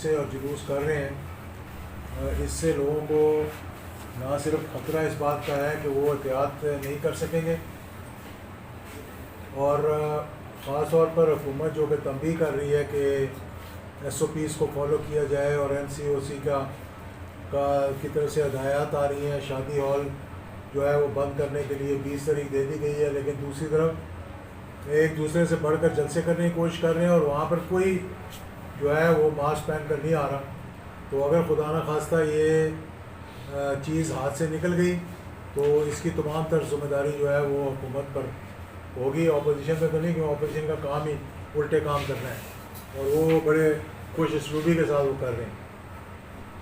جلسے اور جلوس کر رہے ہیں، اس سے لوگوں کو نہ صرف خطرہ اس بات کا ہے کہ وہ احتیاط نہیں کر سکیں گے، اور خاص طور پر حکومت جو کہ تنبیہ کر رہی ہے کہ ایس او پیز کو فالو کیا جائے، اور این سی او سی کی طرف سے ہدایات آ رہی ہیں، شادی ہال جو ہے وہ بند کرنے کے لیے 20 تاریخ دے دی گئی ہے، لیکن دوسری طرف ایک دوسرے سے بڑھ کر جلسے کرنے کی کوشش کر رہے ہیں، اور وہاں پر کوئی جو ہے وہ ماسک پہن کر نہیں آ رہا۔ تو اگر خدا نہ خواستہ یہ چیز ہاتھ سے نکل گئی تو اس کی تمام تر ذمہ داری جو ہے وہ حکومت پر ہوگی، اپوزیشن پہ تو نہیں، کیونکہ اپوزیشن کا کام ہی الٹے کام کرنا ہے، اور وہ بڑے خوش اسلوبی کے ساتھ وہ کر رہے ہیں۔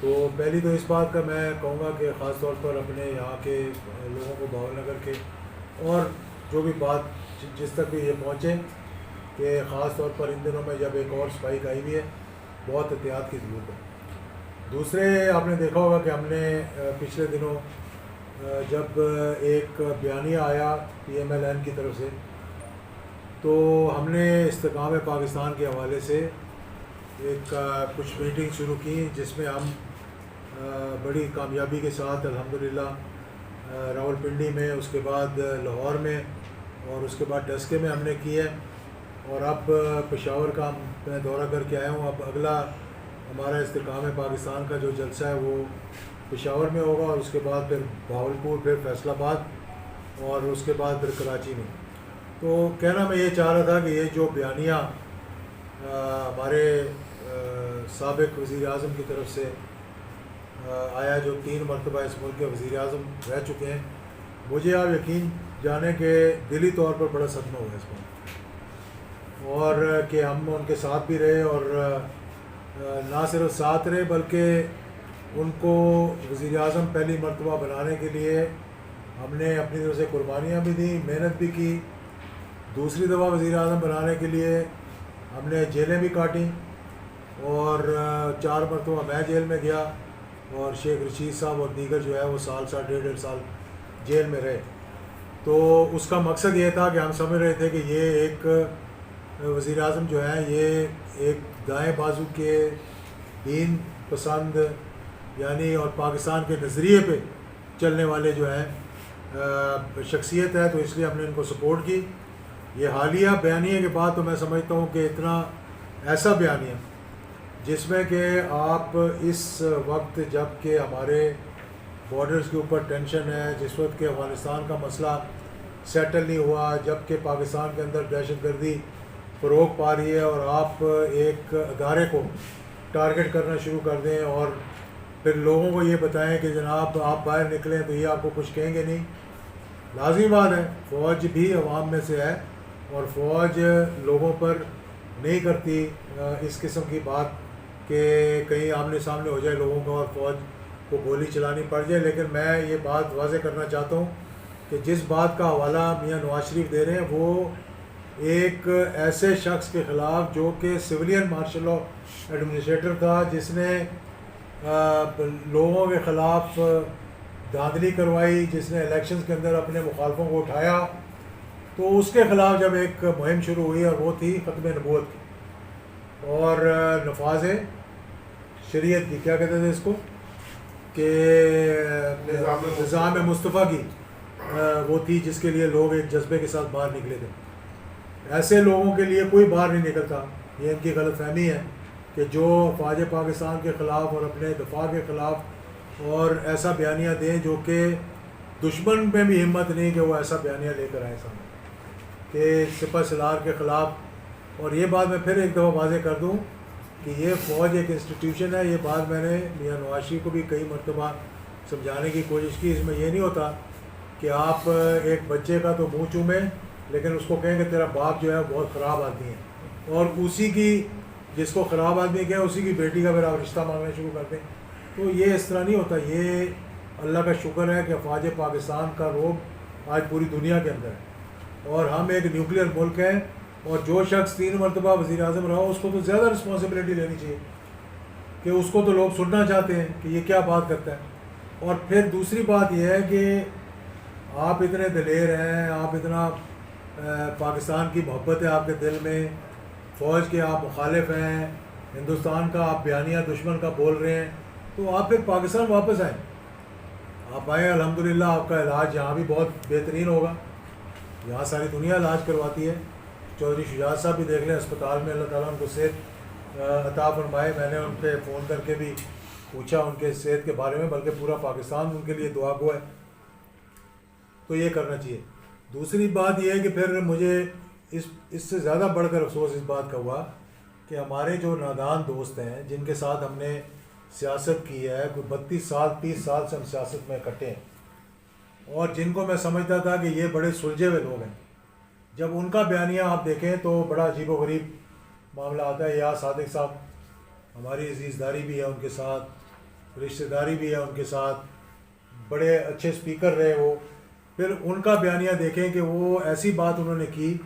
تو پہلی تو اس بات کا میں کہوں گا کہ خاص طور پر اپنے یہاں کے لوگوں کو، بہاول نگر کے، اور جو بھی بات جس تک بھی یہ پہنچے، کہ خاص طور پر ان دنوں میں جب ایک اور اسپائک آئی ہوئی ہے، بہت احتیاط کی ضرورت ہے۔ دوسرے آپ نے دیکھا ہوگا کہ ہم نے پچھلے دنوں جب ایک بیانیہ آیا پی ایم ایل این کی طرف سے، تو ہم نے استحکام پاکستان کے حوالے سے ایک کچھ میٹنگ شروع کی، جس میں ہم بڑی کامیابی کے ساتھ الحمدللہ راولپنڈی میں، اس کے بعد لاہور میں، اور اس کے بعد ڈسکے میں ہم نے کی ہے، اور اب پشاور کا میں دورہ کر کے آیا ہوں۔ اب اگلا ہمارا استحکام پاکستان کا جو جلسہ ہے وہ پشاور میں ہوگا، اور اس کے بعد پھر بہاولپور، پھر فیصل آباد، اور اس کے بعد پھر کراچی میں۔ تو کہنا میں یہ چاہ رہا تھا کہ یہ جو بیانیہ ہمارے سابق وزیر اعظم کی طرف سے آیا، جو 3 مرتبہ اس ملک کے وزیر اعظم رہ چکے ہیں، مجھے آپ یقین جانیں کہ دلی طور پر بڑا صدمہ ہوا اس پر، اور کہ ہم ان کے ساتھ بھی رہے، اور نہ صرف ساتھ رہے بلکہ ان کو وزیر اعظم پہلی مرتبہ بنانے کے لیے ہم نے اپنی طرف سے قربانیاں بھی دیں، محنت بھی کی۔ دوسری دفعہ وزیر اعظم بنانے کے لیے ہم نے جیلیں بھی کاٹیں، اور 4 مرتبہ میں جیل میں گیا، اور شیخ رشید صاحب اور دیگر جو ہے وہ سال 1.5 جیل میں رہے۔ تو اس کا مقصد یہ تھا کہ ہم سمجھ رہے تھے کہ یہ ایک وزیر اعظم جو ہیں، یہ ایک دائیں بازو کے دین پسند یعنی اور پاکستان کے نظریے پہ چلنے والے جو ہیں شخصیت ہے، تو اس لیے ہم نے ان کو سپورٹ کی۔ یہ حالیہ بیانیے کے بعد تو میں سمجھتا ہوں کہ اتنا ایسا بیانیہ جس میں کہ آپ اس وقت جب کہ ہمارے بارڈرز کے اوپر ٹینشن ہے، جس وقت کہ افغانستان کا مسئلہ سیٹل نہیں ہوا، جب کہ پاکستان کے اندر دہشت گردی فروغ پا رہی ہے، اور آپ ایک ادارے کو ٹارگٹ کرنا شروع کر دیں، اور پھر لوگوں کو یہ بتائیں کہ جناب آپ باہر نکلیں تو یہ آپ کو کچھ کہیں گے نہیں۔ لازمی بات ہے، فوج بھی عوام میں سے ہے، اور فوج لوگوں پر نہیں کرتی اس قسم کی بات کہ کہیں آمنے سامنے ہو جائے لوگوں کا اور فوج کو گولی چلانی پڑ جائے۔ لیکن میں یہ بات واضح کرنا چاہتا ہوں کہ جس بات کا حوالہ میاں نواز شریف دے رہے ہیں، وہ ایک ایسے شخص کے خلاف جو کہ سویلین مارشل لاء ایڈمنسٹریٹر تھا، جس نے لوگوں کے خلاف دھاندلی کروائی، جس نے الیکشنز کے اندر اپنے مخالفوں کو اٹھایا، تو اس کے خلاف جب ایک مہم شروع ہوئی، اور وہ تھی ختم نبوت کی اور نفاذ شریعت کی، کیا کہتے تھے اس کو، کہ نظام مصطفیٰ کی وہ تھی، جس کے لیے لوگ ایک جذبے کے ساتھ باہر نکلے تھے۔ ایسے لوگوں کے لیے کوئی باہر نہیں نکلتا، یہ ان کی غلط فہمی ہے کہ جو افواج پاکستان کے خلاف اور اپنے دفاع کے خلاف اور ایسا بیانیہ دیں جو کہ دشمن میں بھی ہمت نہیں کہ وہ ایسا بیانیہ لے کر آئے سامنے کہ سپہ سالار کے خلاف۔ اور یہ بات میں پھر ایک دفعہ واضح کر دوں کہ یہ فوج ایک انسٹیٹیوشن ہے۔ یہ بات میں نے میاں نواز شریف کو بھی کئی مرتبہ سمجھانے کی کوشش کی۔ اس میں یہ نہیں ہوتا کہ آپ ایک بچے کا تو منہ چومیں لیکن اس کو کہیں کہ تیرا باپ جو ہے بہت خراب آدمی ہے، اور اسی کی جس کو خراب آدمی کہیں اسی کی بیٹی کا پھر آپ رشتہ مانگنا شروع کر دیں۔ تو یہ اس طرح نہیں ہوتا۔ یہ اللہ کا شکر ہے کہ افواج پاکستان کا رعب آج پوری دنیا کے اندر ہے، اور ہم ایک نیوکلیئر ملک ہیں، اور جو شخص 3 مرتبہ وزیر اعظم رہا اس کو تو زیادہ رسپانسبلٹی لینی چاہیے کہ اس کو تو لوگ سننا چاہتے ہیں کہ یہ کیا بات کرتا ہے۔ اور پھر دوسری بات یہ ہے کہ آپ اتنے دلیر ہیں، آپ اتنا پاکستان کی محبت ہے آپ کے دل میں، فوج کے آپ مخالف ہیں، ہندوستان کا آپ بیانیہ دشمن کا بول رہے ہیں تو آپ پھر پاکستان واپس آئیں. آپ آئے, الحمدللہ آپ کا علاج یہاں بھی بہت بہترین ہوگا. یہاں ساری دنیا علاج کرواتی ہے. چودھری شجاعت صاحب بھی دیکھ لیں اسپتال میں, اللہ تعالیٰ ان کو صحت عطا فرمائے. میں نے ان پہ فون کر کے بھی پوچھا ان کے صحت کے بارے میں, بلکہ پورا پاکستان ان کے لیے دعا گو ہے. تو یہ کرنا چاہیے. دوسری بات یہ ہے کہ پھر مجھے اس سے زیادہ بڑھ کر افسوس اس بات کا ہوا کہ ہمارے جو نادان دوست ہیں جن کے ساتھ ہم نے سیاست کی ہے, کوئی 32 سال 30 سال سے ہم سیاست میں کٹے ہیں, اور جن کو میں سمجھتا تھا کہ یہ بڑے سلجھے ہوئے لوگ ہیں, جب ان کا بیانیہ آپ دیکھیں تو بڑا عجیب و غریب معاملہ آتا ہے. یا صادق صاحب ہماری عزیزداری بھی ہے ان کے ساتھ, رشتہ داری بھی ہے ان کے ساتھ, بڑے اچھے سپیکر رہے وہ. پھر ان کا بیانیہ دیکھیں کہ وہ ایسی بات انہوں نے کی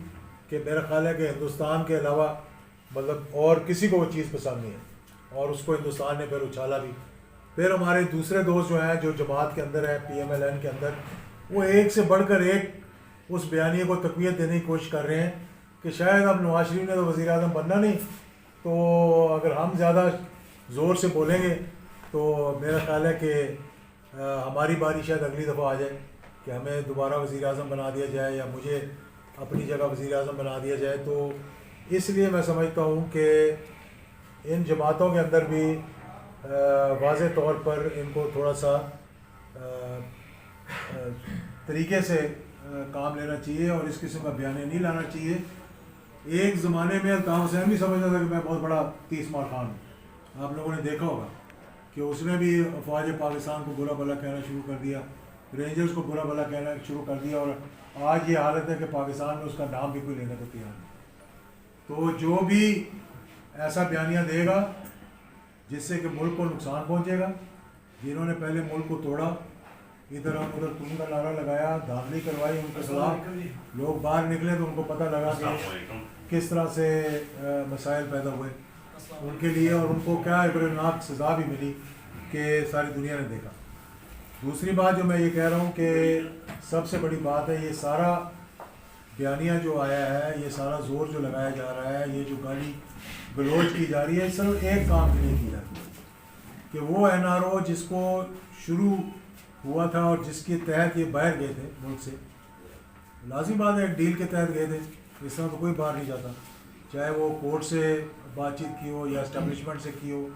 کہ میرا خیال ہے کہ ہندوستان کے علاوہ مطلب اور کسی کو وہ چیز پسند نہیں ہے, اور اس کو ہندوستان نے پھر اچھالا بھی. پھر ہمارے دوسرے دوست جو ہیں جو جماعت کے اندر ہیں, PMLN کے اندر, وہ ایک سے بڑھ کر ایک اس بیانیے کو تقویت دینے کی کوشش کر رہے ہیں کہ شاید اب نواز شریف نے تو وزیر اعظم بننا نہیں, تو اگر ہم زیادہ زور سے بولیں گے تو میرا خیال ہے کہ ہماری باری شاید اگلی دفعہ آ جائے کہ ہمیں دوبارہ وزیر اعظم بنا دیا جائے یا مجھے اپنی جگہ وزیر اعظم بنا دیا جائے. تو اس لیے میں سمجھتا ہوں کہ ان جماعتوں کے اندر بھی واضح طور پر ان کو تھوڑا سا طریقے سے کام لینا چاہیے اور اس قسم کا بیانیہ نہیں لانا چاہیے. ایک زمانے میں الطاف حسین بھی سمجھتا تھا کہ میں بہت بڑا 30 مار خان ہوں. آپ لوگوں نے دیکھا ہوگا کہ اس نے بھی افواج پاکستان کو برا بھلا کہنا شروع کر دیا, رینجرز کو برا بھلا کہنا شروع کر دیا, اور آج یہ حالت ہے کہ پاکستان میں اس کا نام بھی کوئی لینے کو تیار نہیں. تو جو بھی ایسا بیانیہ دے گا جس سے کہ ملک کو نقصان پہنچے گا, جنہوں نے پہلے ملک کو توڑا, ادھر ہم ادھر تم کا نعرہ لگایا, دھاندلی کروائی ان کے خلاف, لوگ باہر نکلے تو ان کو پتہ لگا کہ کس طرح سے مسائل پیدا ہوئے ان کے لیے, اور ان کو کیا عبرتناک سزا بھی ملی کہ ساری دنیا نے دیکھا. دوسری بات جو میں یہ کہہ رہا ہوں کہ سب سے بڑی بات ہے, یہ سارا بیانیہ جو آیا ہے, یہ سارا زور جو لگایا جا رہا ہے, یہ جو گالی گلوچ کی جا رہی ہے, صرف ایک کام کے لیے کی جاتی ہے کہ وہ NRO جس کو شروع ہوا تھا اور جس کے تحت یہ باہر گئے تھے ملک سے, لازم بات ہے ایک ڈیل کے تحت گئے تھے, اس طرح تو کوئی باہر نہیں جاتا, چاہے وہ کورٹ سے بات چیت کی ہو یا اسٹیبلشمنٹ سے کی ہو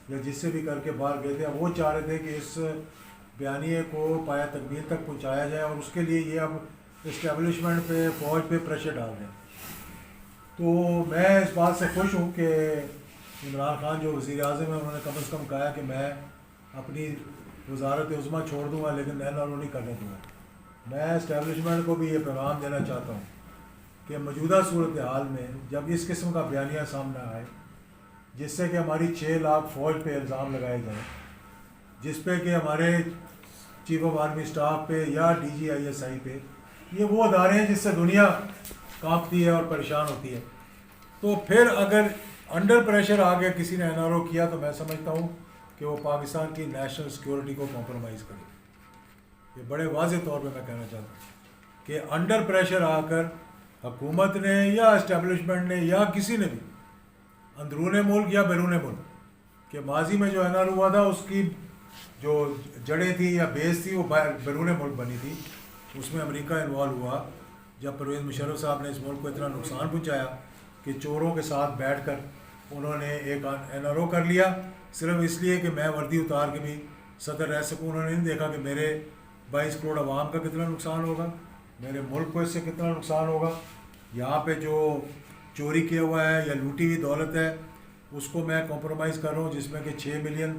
یا جس سے بھی کر کے باہر گئے تھے. وہ چاہ رہے تھے کہ اس بیانیے کو پایا تکمیل تک پہنچایا جائے, اور اس کے لیے یہ اب اسٹیبلشمنٹ پہ فوج پہ پریشر ڈال رہے ہیں. تو میں اس بات سے خوش ہوں کہ عمران خان جو وزیر اعظم ہیں انہوں نے کم از کم کہا کہ میں اپنی وزارت عظمیٰ چھوڑ دوں گا لیکن NRO نہیں کرنے دوں گا. میں اسٹیبلشمنٹ کو بھی یہ پیغام دینا چاہتا ہوں کہ موجودہ صورتحال میں جب اس قسم کا بیانیہ سامنے آئے جس سے کہ ہماری 6 لاکھ فوج پہ الزام لگائے گئے, جس پہ کہ ہمارے چیف آف آرمی اسٹاف پہ یا DGISI پہ, یہ وہ ادارے ہیں جس سے دنیا کانپتی ہے اور پریشان ہوتی ہے, تو پھر اگر انڈر پریشر آ کے کسی نے NRO کیا تو میں سمجھتا ہوں کہ وہ پاکستان کی نیشنل سیکورٹی کو کمپرومائز کرے. یہ بڑے واضح طور پہ میں کہنا چاہتا ہوں کہ انڈر پریشر آ کر حکومت نے یا اسٹیبلشمنٹ نے یا کسی نے بھی اندرون ملک یا بیرون ملک, کہ ماضی میں جو NRO ہوا تھا اس کی جو جڑیں تھی یا بیس تھی وہ بیرون ملک بنی تھی, اس میں امریکہ انوالو ہوا. جب پرویز مشرف صاحب نے اس ملک کو اتنا نقصان پہنچایا کہ چوروں کے ساتھ بیٹھ کر انہوں نے ایک NRO کر لیا صرف اس لیے کہ میں وردی اتار کے بھی صدر رہ سکوں. انہوں نے نہیں دیکھا کہ میرے 22 کروڑ عوام کا کتنا نقصان ہوگا, میرے ملک کو اس سے کتنا نقصان ہوگا. یہاں پہ جو چوری کیا ہوا ہے یا لوٹی ہوئی دولت ہے اس کو میں کمپرومائز کر رہا ہوں, جس میں کہ $6 ملین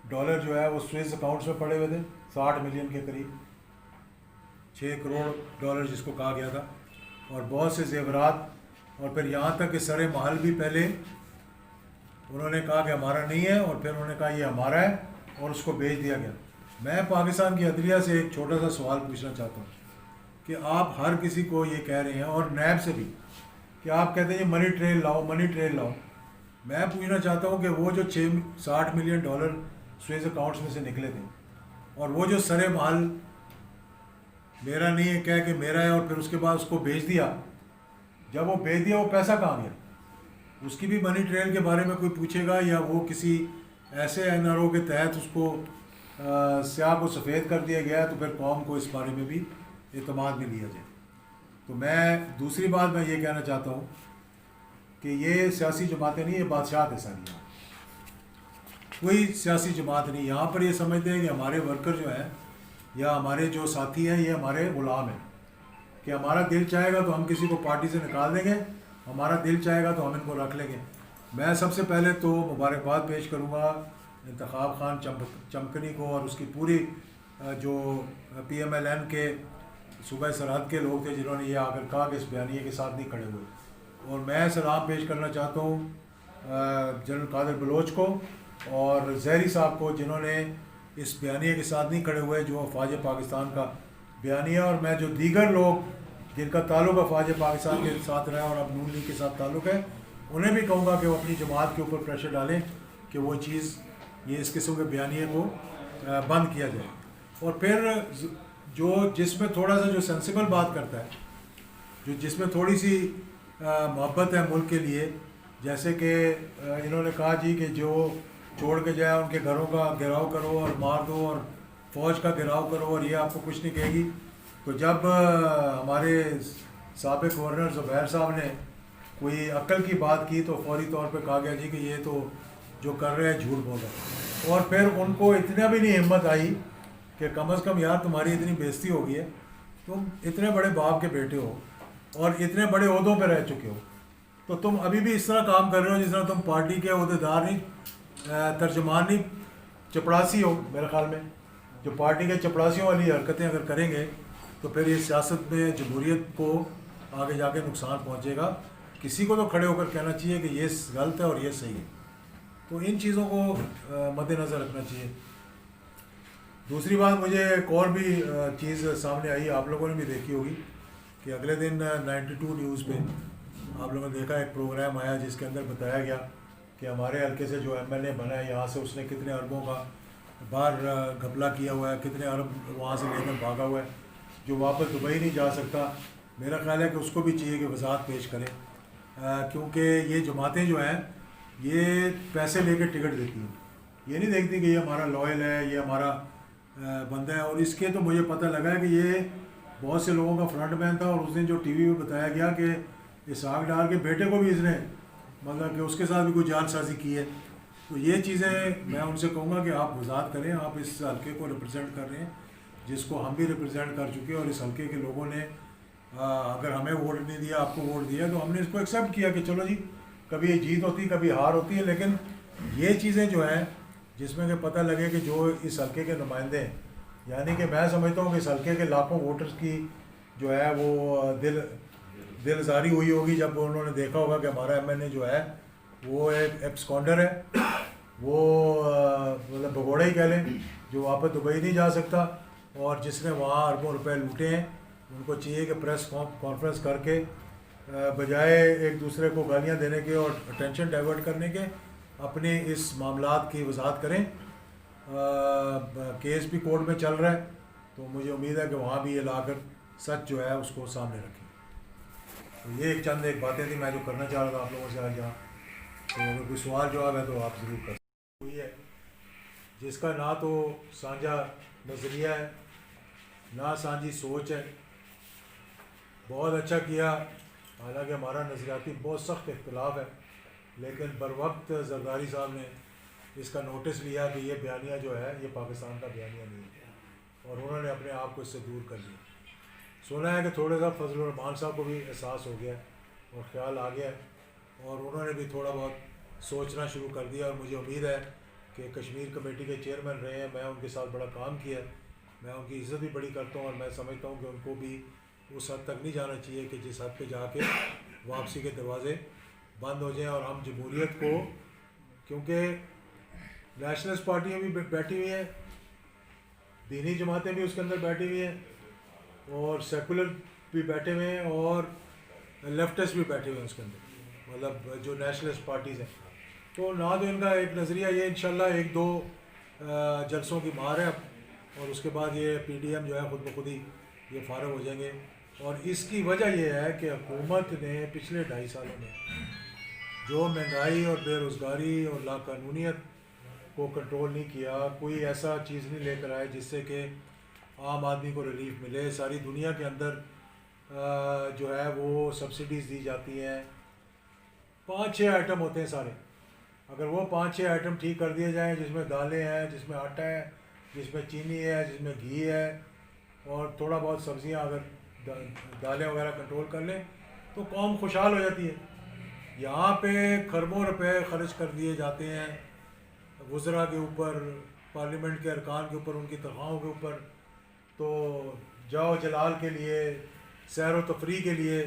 جو ہے وہ سوئس اکاؤنٹس میں پڑے ہوئے تھے, 60 ملین کے قریب, 6 کروڑ جس کو کہا گیا تھا, اور بہت سے زیورات, اور پھر یہاں تک کہ سر محل بھی پہلے انہوں نے کہا کہ ہمارا نہیں ہے, اور پھر انہوں نے کہا یہ ہمارا ہے اور اس کو بیچ دیا گیا. میں پاکستان کی عدلیہ سے ایک چھوٹا سا سوال پوچھنا چاہتا ہوں کہ آپ ہر کسی کو یہ کہہ رہے ہیں, اور نیب سے بھی, کہ آپ کہتے ہیں یہ منی ٹریل لاؤ. میں پوچھنا چاہتا ہوں کہ وہ جو $60 ملین سوئس اکاؤنٹس میں سے نکلے تھے, اور وہ جو سر محل میرا نہیں ہے کہہ کہ میرا ہے اور پھر اس کے بعد اس کو بیچ دیا, جب وہ بیچ دیا وہ پیسہ کہاں گیا؟ اس کی بھی منی ٹریل کے بارے میں کوئی پوچھے گا یا وہ کسی ایسے این آر او کے تحت اس کو سیاہ کو سفید کر دیا گیا ہے تو پھر قوم کو اس بارے میں بھی اعتماد میں لیا جائے. تو میں دوسری بات میں یہ کہنا چاہتا ہوں کہ یہ سیاسی جماعتیں نہیں، یہ بادشاہت ہے ساری. یہاں کوئی سیاسی جماعت نہیں. یہاں پر یہ سمجھتے ہیں کہ ہمارے ورکر جو ہیں یا ہمارے جو ساتھی ہیں یہ ہمارے غلام ہیں، کہ ہمارا دل چاہے گا تو ہم کسی کو پارٹی سے نکال دیں گے، ہمارا دل چاہے گا تو ہم ان کو رکھ لیں گے. میں سب سے پہلے تو مبارکباد پیش کروں گا انتخاب خان چمکنی کو اور اس کی پوری جو پی ایم ایل این کے صوبہ سرحد کے لوگ تھے جنہوں نے یہ آ کر کہا کہ اس بیانیے کے ساتھ نہیں کھڑے ہوئے. اور میں سلام پیش کرنا چاہتا ہوں جنرل قادر بلوچ کو اور زہری صاحب کو جنہوں نے اس بیانیے کے ساتھ نہیں کھڑے ہوئے جو افواج پاکستان کا بیانیہ. اور میں جو دیگر لوگ جن کا تعلق افواج پاکستان کے ساتھ رہا اور اب نون لیگ کے ساتھ تعلق ہے انہیں بھی کہوں گا کہ وہ اپنی جماعت کے اوپر پریشر ڈالیں کہ وہ چیز یہ اس قسم کے بیانیے کو بند کیا جائے. اور پھر جس میں تھوڑا سا جو سینسیبل بات کرتا ہے، جس میں تھوڑی سی محبت ہے ملک کے لیے، جیسے کہ انہوں نے کہا جی کہ جو چھوڑ کے جائے ان کے گھروں کا گھیراؤ کرو اور مار دو اور فوج کا گھیراؤ کرو اور یہ آپ کو کچھ نہیں کہے گی. تو جب ہمارے سابق گورنر زبیر صاحب نے کوئی عقل کی بات کی تو فوری طور پہ کہا گیا جی کہ یہ تو جو کر رہے ہیں جھوٹ بول رہے ہیں. اور پھر ان کو اتنا بھی نہیں ہمت آئی کہ کم از کم یار تمہاری اتنی بےزتی ہو گئی ہے، تم اتنے بڑے باپ کے بیٹے ہو اور اتنے بڑے عہدوں پہ رہ چکے ہو تو تم ابھی بھی اس طرح کام کر رہے ہو جس طرح تم پارٹی کے عہدیدار نہیں، ترجمان نہیں، چپڑاسی ہو. میرے خیال میں جو پارٹی کے چپڑاسیوں والی حرکتیں اگر کریں گے تو پھر یہ سیاست میں جمہوریت کو آگے جا کے نقصان پہنچے گا. کسی کو تو کھڑے ہو کر کہنا چاہیے کہ یہ غلط ہے اور یہ صحیح ہے. تو ان چیزوں کو مد نظر رکھنا چاہیے. دوسری بات مجھے ایک اور بھی چیز سامنے آئی، آپ لوگوں نے بھی دیکھی ہوگی کہ اگلے دن 92 نیوز پہ آپ لوگوں نے دیکھا ایک پروگرام آیا جس کے اندر بتایا گیا کہ ہمارے حلقے سے جو ایم ایل اے بنا ہے یہاں سے اس نے کتنے اربوں کا باہر گھپلا کیا ہوا ہے، کتنے ارب وہاں سے لے کر بھاگا ہوا ہے جو واپس دبئی نہیں جا سکتا. میرا خیال ہے کہ اس کو بھی چاہیے کہ وضاحت پیش کریں، کیونکہ یہ جماعتیں جو ہیں یہ پیسے لے کے ٹکٹ دیتی ہیں، یہ نہیں دیکھتی کہ یہ ہمارا لائل ہے، یہ ہمارا بندہ ہے. اور اس کے تو مجھے پتہ لگا ہے کہ یہ بہت سے لوگوں کا فرنٹ مین تھا. اور اس دن جو ٹی وی پہ بتایا گیا کہ اسحاق ڈار کے بیٹے کو بھی اس نے مطلب کہ اس کے ساتھ بھی کوئی جعل سازی کی ہے. تو یہ چیزیں میں ان سے کہوں گا کہ آپ وضاحت کریں. آپ اس حلقے کو ریپرزینٹ کر رہے ہیں جس کو ہم بھی ریپرزینٹ کر چکے ہیں، اور اس حلقے کے لوگوں نے اگر ہمیں ووٹ نہیں دیا، آپ کو ووٹ دیا، تو ہم نے اس کو ایکسیپٹ کیا کہ چلو جی کبھی یہ جیت ہوتی کبھی ہار ہوتی ہے. لیکن یہ چیزیں جو ہیں جس میں کہ پتہ لگے کہ جو اس حلقے کے نمائندے ہیں، یعنی کہ میں سمجھتا ہوں کہ اس حلقے کے لاکھوں ووٹرز کی جو ہے وہ دل زاری ہوئی ہوگی جب انہوں نے دیکھا ہوگا کہ ہمارا ایم این اے جو ہے وہ ایک ایبسکونڈر ہے، وہ مطلب بگوڑا ہی کہہ لیں، جو واپس دبئی نہیں جا سکتا اور جس نے وہاں اربوں روپے لوٹے ہیں. ان کو چاہیے کہ پریس کانفرنس کر کے بجائے ایک دوسرے کو گالیاں دینے کے اور اٹینشن ڈائیورٹ کرنے کے اپنے اس معاملات کی وضاحت کریں. کیس بھی کورٹ میں چل رہا ہے تو مجھے امید ہے کہ وہاں بھی یہ لا کر سچ جو ہے اس کو سامنے رکھیں. تو یہ ایک باتیں تھیں میں جو کرنا چاہ رہا تھا آپ لوگوں سے آج یہاں. تو اگر کوئی سوال جواب ہے تو آپ ضرور کر سکتے. ہوئی ہے جس کا نہ تو سانجھا نظریہ ہے نہ سانجھی سوچ ہے. بہت اچھا کیا، حالانکہ ہمارا نظریاتی بہت سخت اختلاف ہے، لیکن بر وقت زرداری صاحب نے اس کا نوٹس لیا کہ یہ بیانیہ جو ہے یہ پاکستان کا بیانیہ نہیں ہے اور انہوں نے اپنے آپ کو اس سے دور کر لیا. سنا ہے کہ تھوڑے سا فضل الرحمان صاحب کو بھی احساس ہو گیا اور خیال آ گیا اور انہوں نے بھی تھوڑا بہت سوچنا شروع کر دیا. اور مجھے امید ہے کہ کشمیر کمیٹی کے چیئرمین رہے ہیں، میں ان کے ساتھ بڑا کام کیا ہے، میں ان کی عزت بھی بڑی کرتا ہوں اور میں سمجھتا ہوں کہ ان کو بھی اس حد تک نہیں جانا چاہیے کہ جس حد پہ جا کے واپسی کے دروازے بند ہو جائیں. اور ہم جمہوریت کو، کیونکہ نیشنلسٹ پارٹیاں بھی بیٹھی ہوئی ہیں، دینی جماعتیں بھی اس کے اندر بیٹھی ہوئی ہیں اور سیکولر بھی بیٹھے ہوئے ہیں اور لیفٹسٹ بھی بیٹھے ہوئے ہیں اس کے اندر، مطلب جو نیشنلسٹ پارٹیز ہیں. تو نہ تو ان کا ایک نظریہ یہ انشاءاللہ ایک دو جلسوں کی مار ہے اور اس کے بعد یہ پی ڈی ایم جو ہے خود بخود ہی یہ فارغ ہو جائیں گے. اور اس کی وجہ یہ ہے کہ حکومت نے پچھلے 2.5 سالوں میں جو مہنگائی اور بے روزگاری اور لاقانونیت کو کنٹرول نہیں کیا، کوئی ایسا چیز نہیں لے کر آئے جس سے کہ عام آدمی کو ریلیف ملے. ساری دنیا کے اندر جو ہے وہ سبسڈیز دی جاتی ہیں. 5-6 آئٹم ہوتے ہیں سارے. اگر وہ 5-6 آئٹم ٹھیک کر دیے جائیں، جس میں دالیں ہیں، جس میں آٹا ہے، جس میں چینی ہے، جس میں گھی ہے، اور تھوڑا بہت سبزیاں اگر دالیں وغیرہ کنٹرول کر لیں تو قوم خوشحال ہو جاتی ہے. یہاں پہ کھربوں روپے خرچ کر دیے جاتے ہیں وزراء کے اوپر، پارلیمنٹ کے ارکان کے اوپر، ان کی تنخواہوں کے اوپر. تو جاؤ جلال کے لیے، سیر و تفریح کے لیے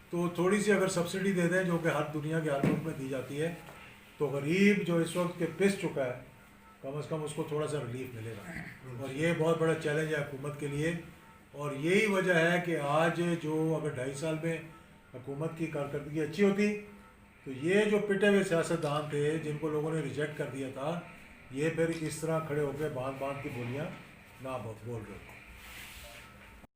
تو تھوڑی سی اگر سبسڈی دے دیں، جو کہ ہر دنیا کے ہر ملک میں دی جاتی ہے، تو غریب جو اس وقت کے پس چکا ہے کم از کم اس کو تھوڑا سا ریلیف ملے گا. اور یہ بہت بڑا چیلنج ہے حکومت کے لیے. اور یہی وجہ ہے کہ آج جو اگر 2.5 سال میں حکومت کی کارکردگی اچھی ہوتی تو یہ جو پٹے ہوئے سیاستدان تھے جن کو لوگوں نے ریجیکٹ کر دیا تھا، یہ پھر اس طرح کھڑے ہو کے باندھ باندھ کی بولیاں نہ بول رہے.